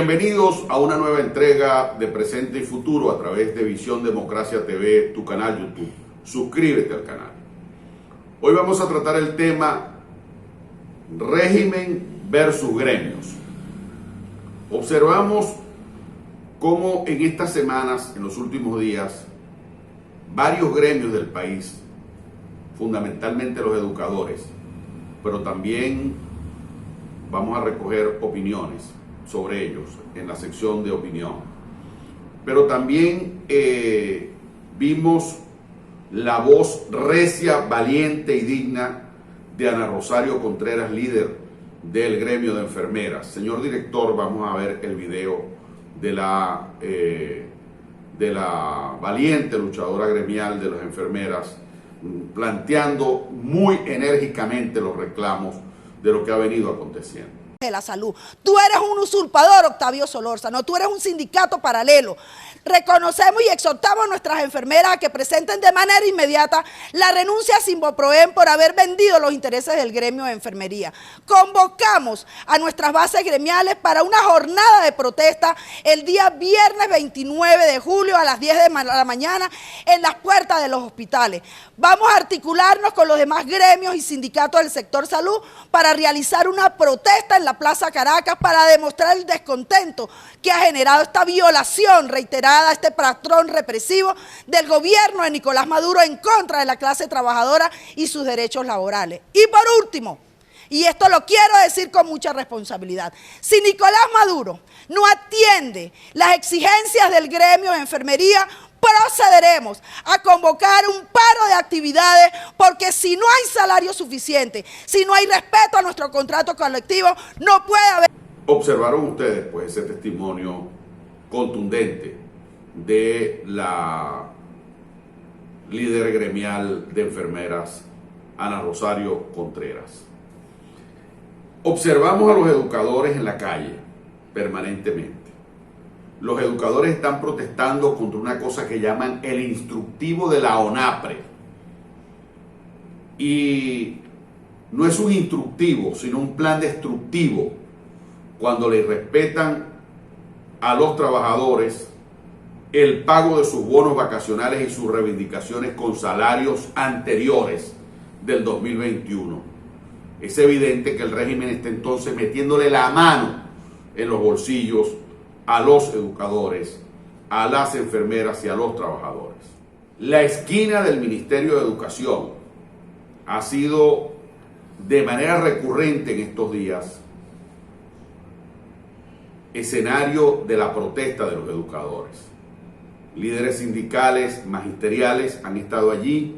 Bienvenidos a una nueva entrega de Presente y Futuro a través de Visión Democracia TV, tu canal YouTube. Suscríbete al canal. Hoy vamos a tratar el tema régimen versus gremios. Observamos cómo en estas semanas, en los últimos días, varios gremios del país, fundamentalmente los educadores, pero también vamos a recoger opiniones sobre ellos en la sección de opinión. Pero también vimos la voz recia, valiente y digna de Ana Rosario Contreras, líder del gremio de enfermeras. Señor director, vamos a ver el video de la valiente luchadora gremial de las enfermeras, planteando muy enérgicamente los reclamos de lo que ha venido aconteciendo. De la salud. Tú eres un usurpador, Octavio Solórzano, tú eres un sindicato paralelo. Reconocemos y exhortamos a nuestras enfermeras a que presenten de manera inmediata la renuncia a Simboproen por haber vendido los intereses del gremio de enfermería. Convocamos a nuestras bases gremiales para una jornada de protesta el día viernes 29 de julio a las 10 de la mañana en las puertas de los hospitales. Vamos a articularnos con los demás gremios y sindicatos del sector salud para realizar una protesta en la Plaza Caracas para demostrar el descontento que ha generado esta violación reiterada, este patrón represivo del gobierno de Nicolás Maduro en contra de la clase trabajadora y sus derechos laborales. Y por último, y esto lo quiero decir con mucha responsabilidad, si Nicolás Maduro no atiende las exigencias del gremio de enfermería, procederemos a convocar un paro de actividades, porque si no hay salario suficiente, si no hay respeto a nuestro contrato colectivo, no puede haber... Observaron ustedes pues ese testimonio contundente de la líder gremial de enfermeras, Ana Rosario Contreras. Observamos a los educadores en la calle permanentemente. Los educadores están protestando contra una cosa que llaman el instructivo de la ONAPRE. Y no es un instructivo, sino un plan destructivo, cuando le respetan a los trabajadores el pago de sus bonos vacacionales y sus reivindicaciones con salarios anteriores del 2021. Es evidente que el régimen está entonces metiéndole la mano en los bolsillos a los educadores, a las enfermeras y a los trabajadores. La esquina del Ministerio de Educación ha sido de manera recurrente en estos días escenario de la protesta de los educadores. Líderes sindicales, magisteriales han estado allí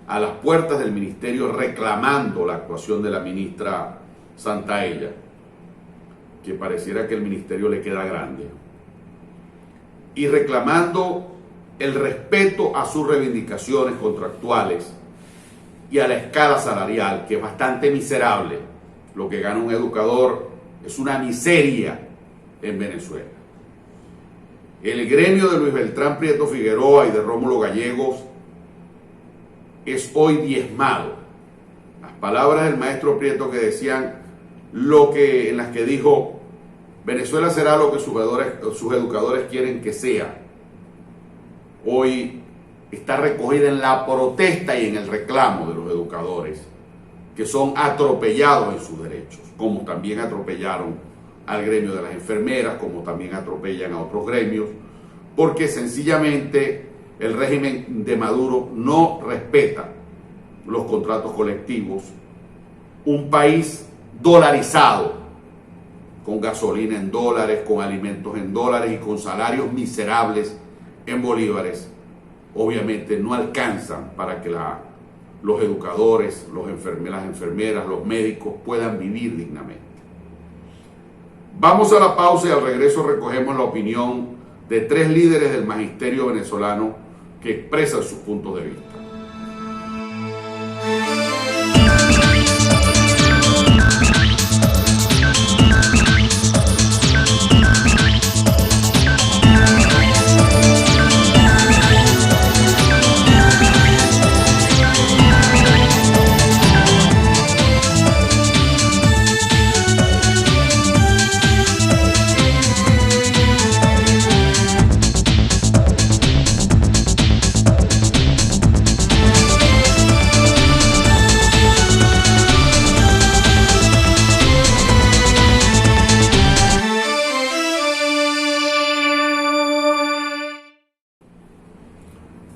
a las puertas del ministerio reclamando la actuación de la ministra Santaella, que pareciera que el ministerio le queda grande, y reclamando el respeto a sus reivindicaciones contractuales y a la escala salarial, que es bastante miserable. Lo que gana un educador es una miseria en Venezuela. El gremio de Luis Beltrán Prieto Figueroa y de Rómulo Gallegos es hoy diezmado. Las palabras del maestro Prieto que decían en las que dijo: Venezuela será lo que sus educadores quieren que sea, hoy está recogida en la protesta y en el reclamo de los educadores, que son atropellados en sus derechos, como también atropellaron al gremio de las enfermeras, como también atropellan a otros gremios, porque sencillamente el régimen de Maduro no respeta los contratos colectivos. Un país dolarizado, con gasolina en dólares, con alimentos en dólares y con salarios miserables en bolívares, obviamente no alcanzan para que los educadores, las enfermeras, los médicos puedan vivir dignamente. Vamos a la pausa y al regreso recogemos la opinión de 3 líderes del magisterio venezolano que expresan sus puntos de vista.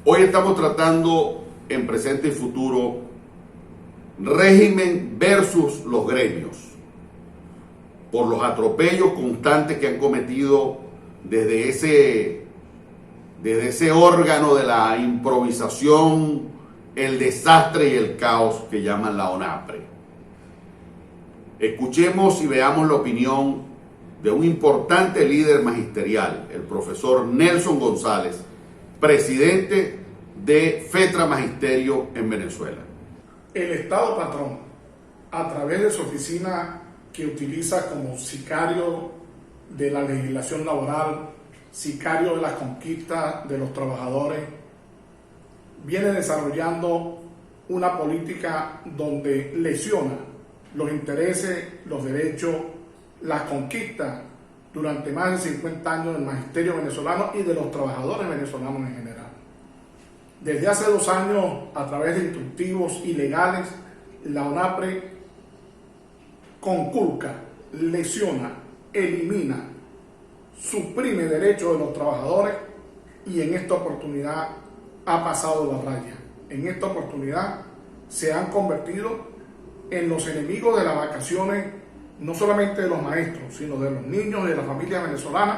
Hoy estamos tratando en presente y futuro régimen versus los gremios, por los atropellos constantes que han cometido desde ese órgano de la improvisación, el desastre y el caos que llaman la ONAPRE. Escuchemos y veamos la opinión de un importante líder magisterial, el profesor Nelson González, presidente de FETRA Magisterio en Venezuela. El Estado patrón, a través de su oficina que utiliza como sicario de la legislación laboral, sicario de las conquistas de los trabajadores, viene desarrollando una política donde lesiona los intereses, los derechos, las conquistas durante más de 50 años del magisterio venezolano y de los trabajadores venezolanos en general. Desde hace 2 años, a través de instructivos ilegales, la ONAPRE conculca, lesiona, elimina, suprime derechos de los trabajadores y en esta oportunidad ha pasado la raya. En esta oportunidad se han convertido en los enemigos de las vacaciones, no solamente de los maestros, sino de los niños y de las familias venezolanas,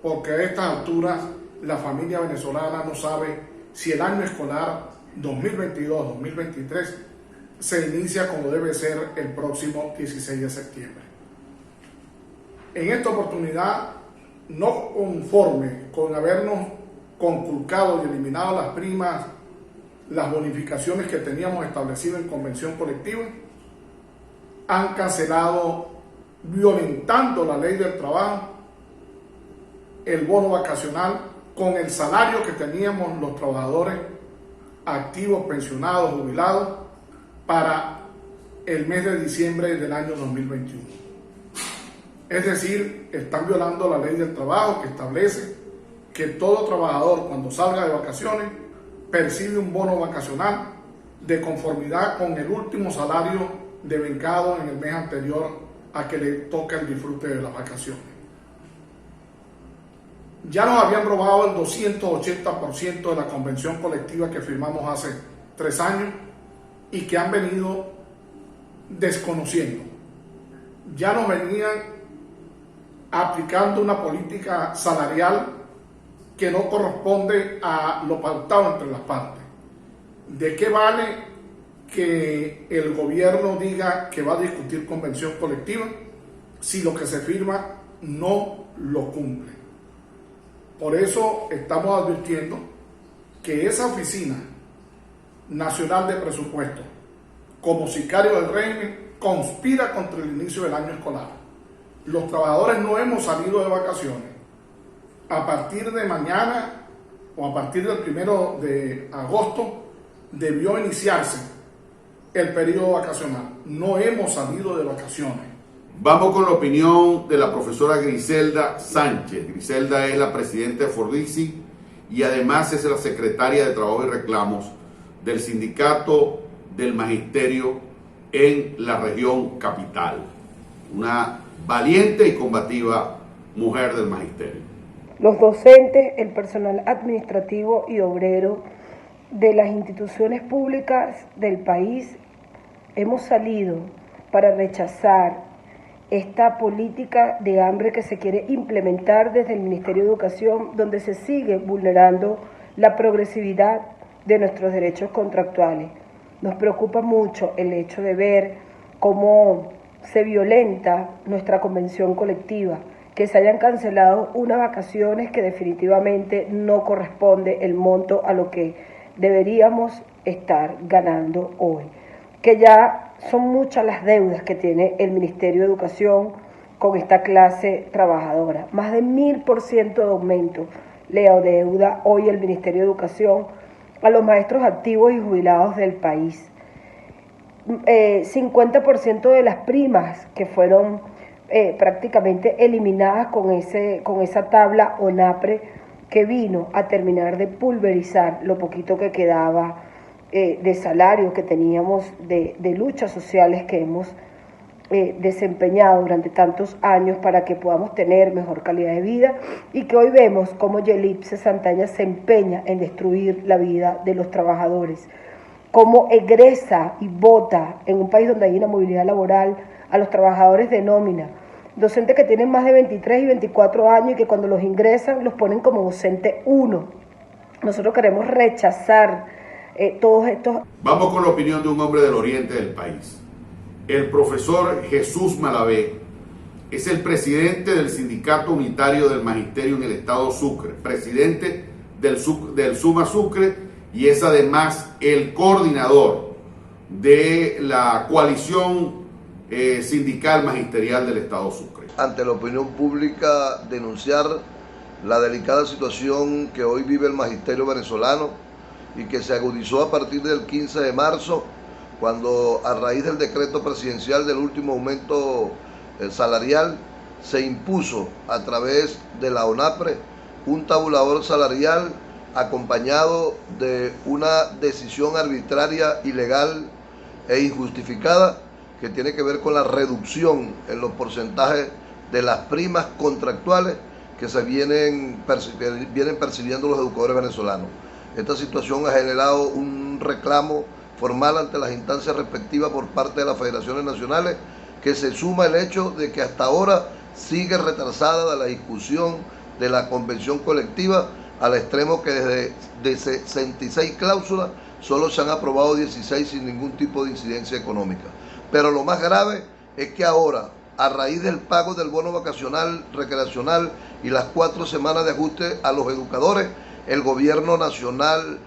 porque a estas alturas la familia venezolana no sabe si el año escolar 2022-2023 se inicia como debe ser el próximo 16 de septiembre. En esta oportunidad, no conforme con habernos conculcado y eliminado las primas, las bonificaciones que teníamos establecidas en convención colectiva, han cancelado, violentando la ley del trabajo, el bono vacacional con el salario que teníamos los trabajadores activos, pensionados, jubilados, para el mes de diciembre del año 2021. Es decir, están violando la ley del trabajo que establece que todo trabajador cuando salga de vacaciones percibe un bono vacacional de conformidad con el último salario devengado en el mes anterior a que le toca el disfrute de las vacaciones. Ya nos habían robado el 280% de la convención colectiva que firmamos hace 3 años y que han venido desconociendo. Ya nos venían aplicando una política salarial que no corresponde a lo pautado entre las partes. ¿De qué vale que el gobierno diga que va a discutir convención colectiva si lo que se firma no lo cumple? Por eso estamos advirtiendo que esa oficina nacional de presupuesto, como sicario del régimen, conspira contra el inicio del año escolar. Los trabajadores no hemos salido de vacaciones. A partir de mañana o a partir del 1 de agosto debió iniciarse el periodo vacacional. No hemos salido de vacaciones. Vamos con la opinión de la profesora Griselda Sánchez. Griselda es la presidenta de Fordisi y además es la secretaria de Trabajo y Reclamos del Sindicato del Magisterio en la región capital. Una valiente y combativa mujer del magisterio. Los docentes, el personal administrativo y obrero de las instituciones públicas del país hemos salido para rechazar esta política de hambre que se quiere implementar desde el Ministerio de Educación, donde se sigue vulnerando la progresividad de nuestros derechos contractuales. Nos preocupa mucho el hecho de ver cómo se violenta nuestra convención colectiva, que se hayan cancelado unas vacaciones que definitivamente no corresponde el monto a lo que deberíamos estar ganando hoy, que ya son muchas las deudas que tiene el Ministerio de Educación con esta clase trabajadora. Más de 1000% de aumento le adeuda hoy el Ministerio de Educación a los maestros activos y jubilados del país. 50% de las primas que fueron prácticamente eliminadas con esa tabla ONAPRE que vino a terminar de pulverizar lo poquito que quedaba de salario que teníamos, de luchas sociales que hemos desempeñado durante tantos años para que podamos tener mejor calidad de vida, y que hoy vemos cómo Yelipse Santaña se empeña en destruir la vida de los trabajadores, cómo egresa y vota en un país donde hay una movilidad laboral a los trabajadores de nómina, docentes que tienen más de 23 y 24 años y que cuando los ingresan los ponen como docente 1. Nosotros queremos rechazar todos estos... Vamos con la opinión de un hombre del oriente del país. El profesor Jesús Malavé es el presidente del Sindicato Unitario del Magisterio en el Estado Sucre, presidente del SUMA Sucre, y es además el coordinador de la coalición sindical magisterial del Estado Sucre. Ante la opinión pública, denunciar la delicada situación que hoy vive el magisterio venezolano y que se agudizó a partir del 15 de marzo, cuando a raíz del decreto presidencial del último aumento salarial se impuso a través de la ONAPRE un tabulador salarial acompañado de una decisión arbitraria, ilegal e injustificada que tiene que ver con la reducción en los porcentajes de las primas contractuales que se vienen percibiendo los educadores venezolanos. Esta situación ha generado un reclamo formal ante las instancias respectivas por parte de las federaciones nacionales, que se suma el hecho de que hasta ahora sigue retrasada la discusión de la convención colectiva, al extremo que de 66 cláusulas solo se han aprobado 16 sin ningún tipo de incidencia económica. Pero lo más grave es que ahora, a raíz del pago del bono vacacional, recreacional y las 4 semanas de ajuste a los educadores, el gobierno nacional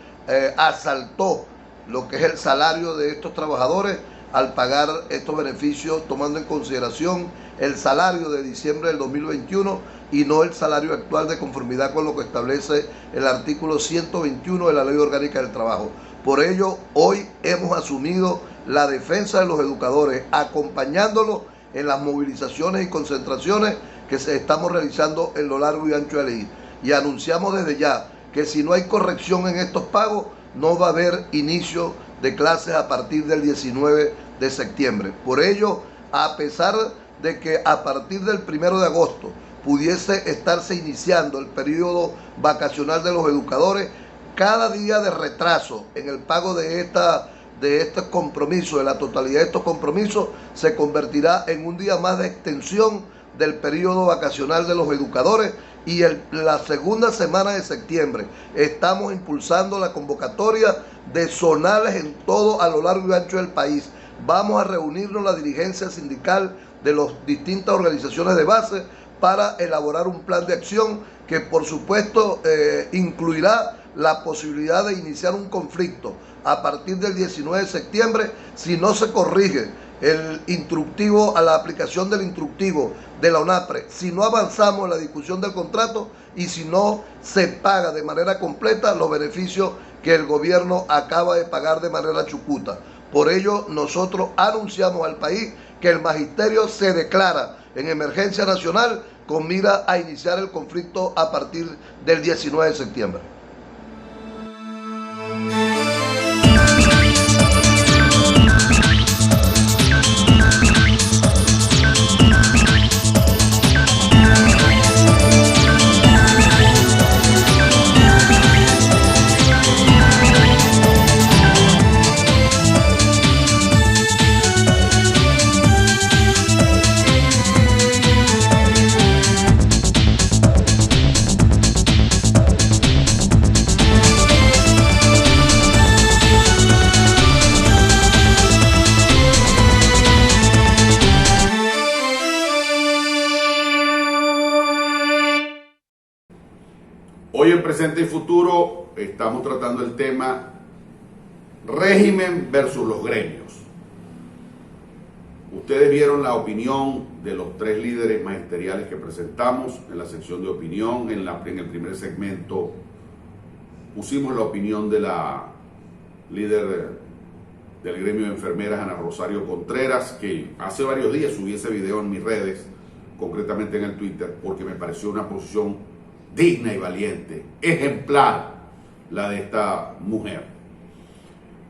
asaltó lo que es el salario de estos trabajadores al pagar estos beneficios, tomando en consideración el salario de diciembre del 2021 y no el salario actual, de conformidad con lo que establece el artículo 121 de la Ley Orgánica del Trabajo. Por ello, hoy hemos asumido la defensa de los educadores, acompañándolos en las movilizaciones y concentraciones que estamos realizando en lo largo y ancho del país. Y anunciamos desde ya que si no hay corrección en estos pagos, no va a haber inicio de clases a partir del 19 de septiembre. Por ello, a pesar de que a partir del 1 de agosto pudiese estarse iniciando el periodo vacacional de los educadores, cada día de retraso en el pago de estos compromisos, de la totalidad de estos compromisos, se convertirá en un día más de extensión del periodo vacacional de los educadores. Y la segunda semana de septiembre estamos impulsando la convocatoria de zonales en todo a lo largo y ancho del país. Vamos a reunirnos la dirigencia sindical de las distintas organizaciones de base para elaborar un plan de acción que por supuesto incluirá la posibilidad de iniciar un conflicto a partir del 19 de septiembre si no se corrige el instructivo, a la aplicación del instructivo de la ONAPRE, si no avanzamos en la discusión del contrato y si no se paga de manera completa los beneficios que el gobierno acaba de pagar de manera chucuta. Por ello, nosotros anunciamos al país que el magisterio se declara en emergencia nacional con mira a iniciar el conflicto a partir del 19 de septiembre. Hoy en Presente y Futuro estamos tratando el tema régimen versus los gremios. Ustedes vieron la opinión de los 3 líderes magisteriales que presentamos en la sección de opinión. En el primer segmento pusimos la opinión de la líder del gremio de enfermeras, Ana Rosario Contreras, que hace varios días subí ese video en mis redes, concretamente en el Twitter, porque me pareció una posición digna y valiente, ejemplar, la de esta mujer.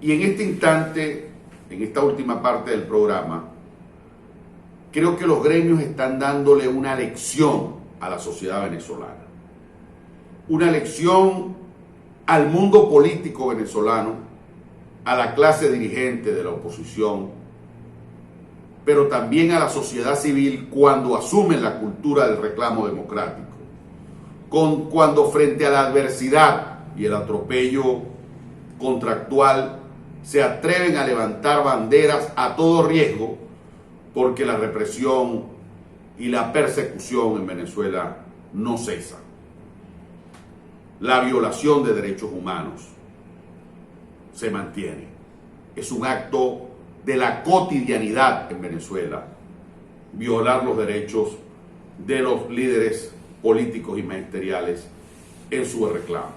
Y en este instante, en esta última parte del programa, creo que los gremios están dándole una lección a la sociedad venezolana. Una lección al mundo político venezolano, a la clase dirigente de la oposición, pero también a la sociedad civil cuando asumen la cultura del reclamo democrático. Cuando frente a la adversidad y el atropello contractual se atreven a levantar banderas a todo riesgo, porque la represión y la persecución en Venezuela no cesan. La violación de derechos humanos se mantiene. Es un acto de la cotidianidad en Venezuela, violar los derechos de los líderes políticos y magisteriales en su reclamo.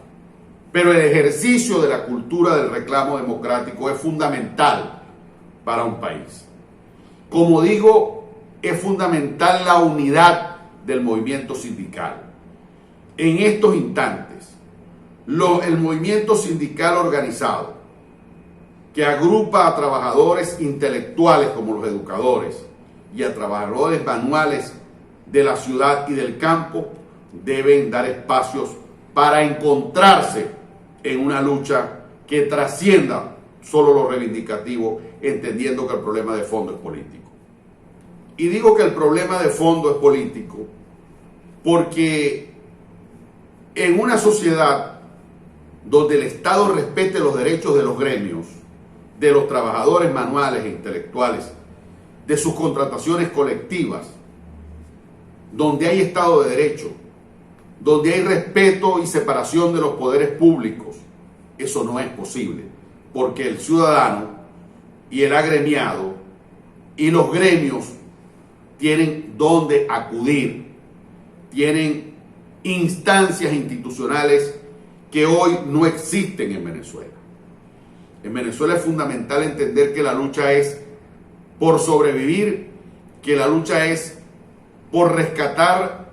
Pero el ejercicio de la cultura del reclamo democrático es fundamental para un país. Como digo, es fundamental la unidad del movimiento sindical. En estos instantes, el movimiento sindical organizado, que agrupa a trabajadores intelectuales como los educadores y a trabajadores manuales de la ciudad y del campo, deben dar espacios para encontrarse en una lucha que trascienda solo lo reivindicativo, entendiendo que el problema de fondo es político. Y digo que el problema de fondo es político porque en una sociedad donde el Estado respete los derechos de los gremios, de los trabajadores manuales e intelectuales, de sus contrataciones colectivas, donde hay Estado de Derecho, donde hay respeto y separación de los poderes públicos, eso no es posible, porque el ciudadano y el agremiado y los gremios tienen dónde acudir, tienen instancias institucionales que hoy no existen en Venezuela. En Venezuela es fundamental entender que la lucha es por sobrevivir, que la lucha es por rescatar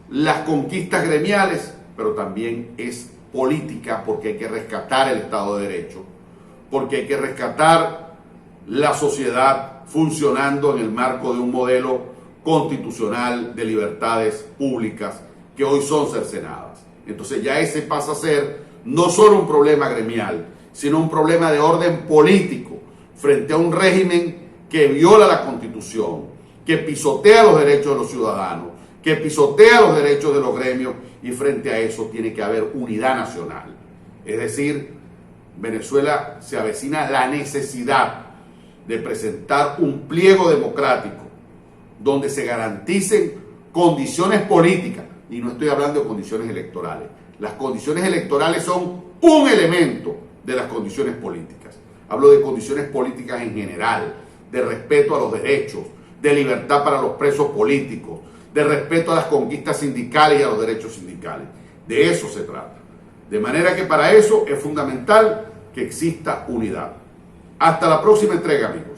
las conquistas gremiales, pero también es política porque hay que rescatar el Estado de Derecho, porque hay que rescatar la sociedad funcionando en el marco de un modelo constitucional de libertades públicas que hoy son cercenadas. Entonces ya ese pasa a ser no solo un problema gremial, sino un problema de orden político frente a un régimen que viola la Constitución, que pisotea los derechos de los ciudadanos, que pisotea los derechos de los gremios, y frente a eso tiene que haber unidad nacional. Es decir, Venezuela se avecina la necesidad de presentar un pliego democrático donde se garanticen condiciones políticas, y no estoy hablando de condiciones electorales. Las condiciones electorales son un elemento de las condiciones políticas. Hablo de condiciones políticas en general, de respeto a los derechos, de libertad para los presos políticos, de respeto a las conquistas sindicales y a los derechos sindicales. De eso se trata. De manera que para eso es fundamental que exista unidad. Hasta la próxima entrega, amigos.